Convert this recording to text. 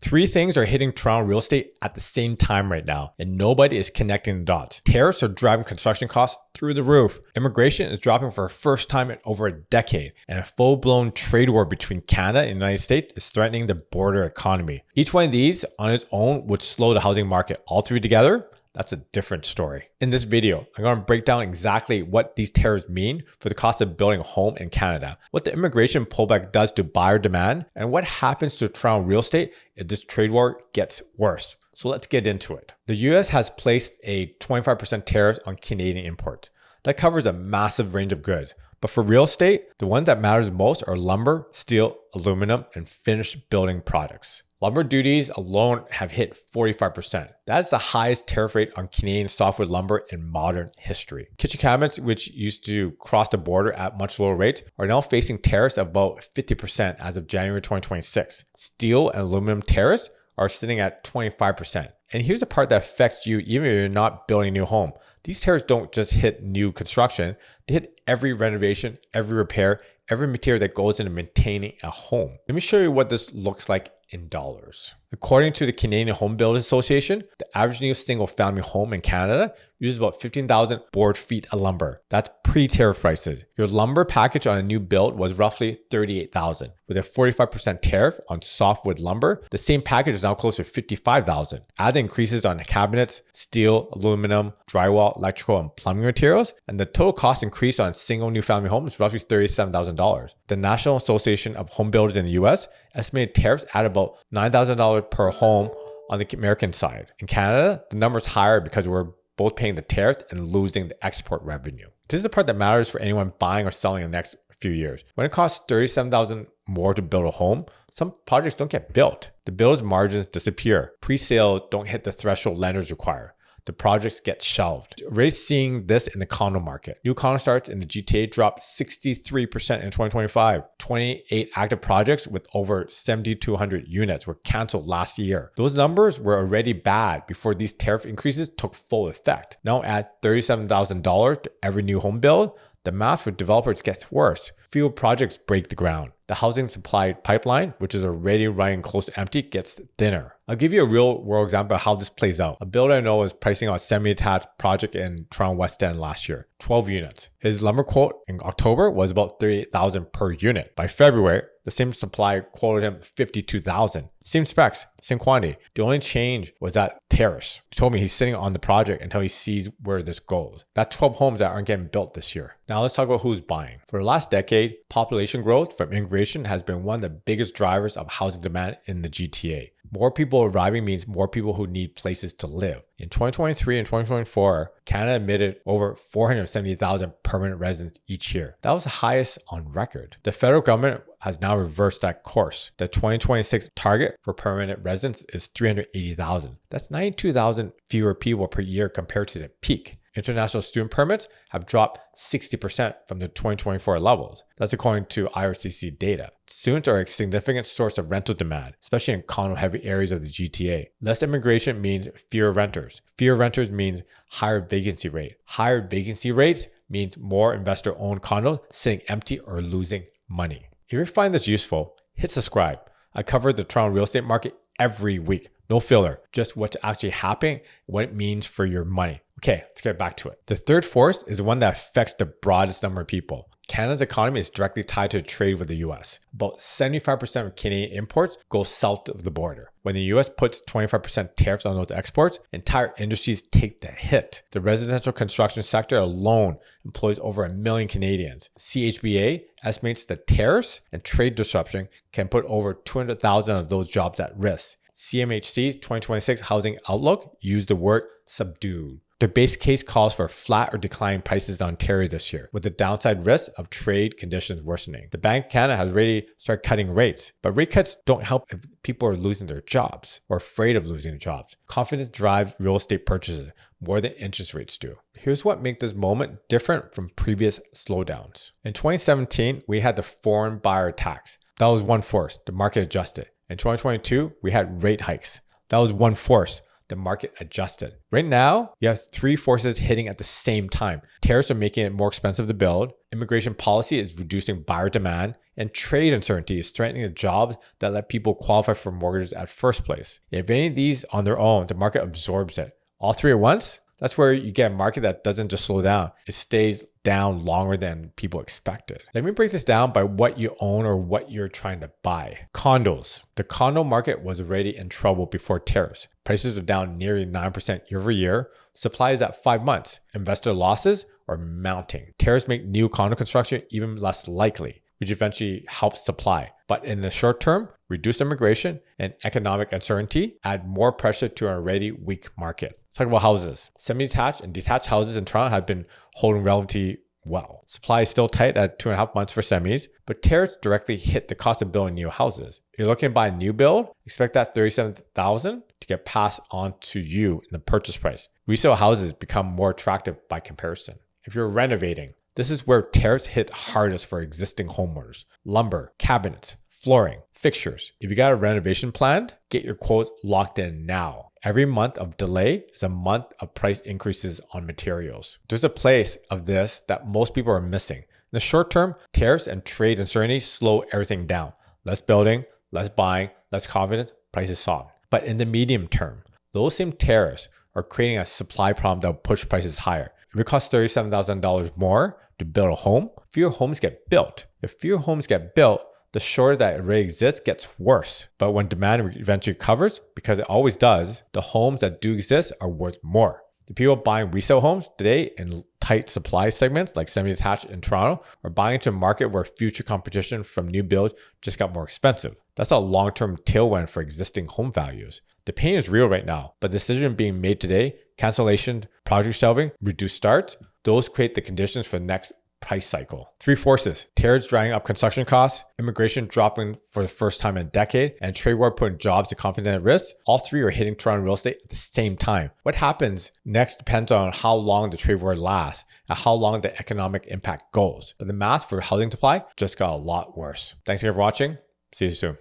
Three things are hitting Toronto real estate at the same time right now, and nobody is connecting the dots. Tariffs are driving construction costs through the roof. Immigration is dropping for the first time in over a decade, and a full-blown trade war between Canada and the United States is threatening the border economy. Each one of these on its own would slow the housing market. All three together, that's a different story. In this video, I'm going to break down exactly what these tariffs mean for the cost of building a home in Canada, what the immigration pullback does to buyer demand, and what happens to Toronto real estate if this trade war gets worse. So let's get into it. The US has placed a 25% tariff on Canadian imports. That covers a massive range of goods. But for real estate, the ones that matters most are lumber, steel, aluminum, and finished building products. Lumber duties alone have hit 45%. That is the highest tariff rate on Canadian softwood lumber in modern history. Kitchen cabinets, which used to cross the border at much lower rates, are now facing tariffs of about 50% as of January 2026. Steel and aluminum tariffs are sitting at 25%. And here's the part that affects you even if you're not building a new home. These tariffs don't just hit new construction, they hit every renovation, every repair, every material that goes into maintaining a home. Let me show you what this looks like in dollars. According to the Canadian Home Builders Association, the average new single-family home in Canada uses about 15,000 board feet of lumber. That's pre-tariff prices. Your lumber package on a new build was roughly 38,000. With a 45% tariff on softwood lumber, the same package is now closer to 55,000. Add the increases on cabinets, steel, aluminum, drywall, electrical, and plumbing materials, and the total cost increase on a single new family home is roughly $37,000. The National Association of Home Builders in the US estimated tariffs at about $9,000 per home on the American side. In Canada, the number is higher because we're both paying the tariff and losing the export revenue. This is the part that matters for anyone buying or selling in the next few years. When it costs $37,000 more to build a home, some projects don't get built. The builder's margins disappear. Pre-sales don't hit the threshold lenders require. The projects get shelved. We're already seeing this in the condo market. New condo starts in the GTA dropped 63% in 2025. 28 active projects with over 7,200 units were canceled last year. Those numbers were already bad before these tariff increases took full effect. Now add $37,000 to every new home build, the math for developers gets worse. Fewer projects break the ground. The housing supply pipeline, which is already running close to empty, gets thinner. I'll give you a real world example of how this plays out. A builder I know is pricing on a semi-attached project in Toronto West End last year, 12 units. His lumber quote in October was about $38,000 per unit. By February, the same supplier quoted him $52,000. Same specs, same quantity. The only change was that tariffs. He told me he's sitting on the project until he sees where this goes. That's 12 homes that aren't getting built this year. Now let's talk about who's buying. For the last decade, population growth from immigration has been one of the biggest drivers of housing demand in the GTA. More people arriving means more people who need places to live. In 2023 and 2024, Canada admitted over 470,000 permanent residents each year. That was the highest on record. The federal government has now reversed that course. The 2026 target for permanent residents is 380,000. That's 92,000 fewer people per year compared to the peak. International student permits have dropped 60% from the 2024 levels. That's according to IRCC data. Students are a significant source of rental demand, especially in condo-heavy areas of the GTA. Less immigration means fewer renters. Fewer renters means higher vacancy rate. Higher vacancy rates means more investor-owned condos sitting empty or losing money. If you find this useful, hit subscribe. I cover the Toronto real estate market every week. No filler, just what's actually happening, what it means for your money. Okay, let's get back to it. The third force is the one that affects the broadest number of people. Canada's economy is directly tied to trade with the US. About 75% of Canadian imports go south of the border. When the US puts 25% tariffs on those exports, entire industries take the hit. The residential construction sector alone employs over 1 million Canadians. CHBA estimates that tariffs and trade disruption can put over 200,000 of those jobs at risk. CMHC's 2026 housing outlook used the word subdued. Their base case calls for flat or declining prices in Ontario this year, with the downside risk of trade conditions worsening. The Bank of Canada has already started cutting rates, but rate cuts don't help if people are losing their jobs or afraid of losing their jobs. Confidence drives real estate purchases more than interest rates do. Here's what makes this moment different from previous slowdowns. In 2017, we had the foreign buyer tax. That was one force. The market adjusted. In 2022, we had rate hikes. That was one force. the market adjusted. Right now, you have three forces hitting at the same time. Tariffs are making it more expensive to build, immigration policy is reducing buyer demand, and trade uncertainty is threatening the jobs that let people qualify for mortgages at first place. If any of these on their own, the market absorbs it. All three at once? That's where you get a market that doesn't just slow down. It stays down longer than people expected. Let me break this down by what you own or what you're trying to buy. Condos. The condo market was already in trouble before tariffs. Prices are down nearly 9% year over year. Supply is at 5 months. Investor losses are mounting. Tariffs make new condo construction even less likely, which eventually helps supply. But in the short term, reduced immigration and economic uncertainty add more pressure to an already weak market. Let's talk about houses. Semi-detached and detached houses in Toronto have been holding relatively well. Supply is still tight at 2.5 months for semis, but tariffs directly hit the cost of building new houses. If you're looking to buy a new build, expect that $37,000 to get passed on to you in the purchase price. Resale houses become more attractive by comparison. If you're renovating, this is where tariffs hit hardest for existing homeowners. Lumber, cabinets, flooring, fixtures. If you got a renovation planned, get your quotes locked in now. Every month of delay is a month of price increases on materials. There's a place of this that most people are missing. In the short term, tariffs and trade uncertainty slow everything down. Less building, less buying, less confidence, prices soft. But in the medium term, those same tariffs are creating a supply problem that will push prices higher. If it costs $37,000 more to build a home, fewer homes get built. If fewer homes get built, the shortage that already exists gets worse. But when demand eventually recovers, because it always does, the homes that do exist are worth more. The people buying resale homes today in tight supply segments like semi-detached in Toronto are buying into a market where future competition from new builds just got more expensive. That's a long-term tailwind for existing home values. The pain is real right now, but the decision being made today, cancellation, project shelving, reduced starts, those create the conditions for the next price cycle. Three forces: tariffs driving up construction costs, immigration dropping for the first time in a decade, and trade war putting jobs and confidence at risk. All three are hitting Toronto real estate at the same time. What happens next depends on how long the trade war lasts and how long the economic impact goes. But the math for housing supply just got a lot worse. Thanks again for watching. See you soon.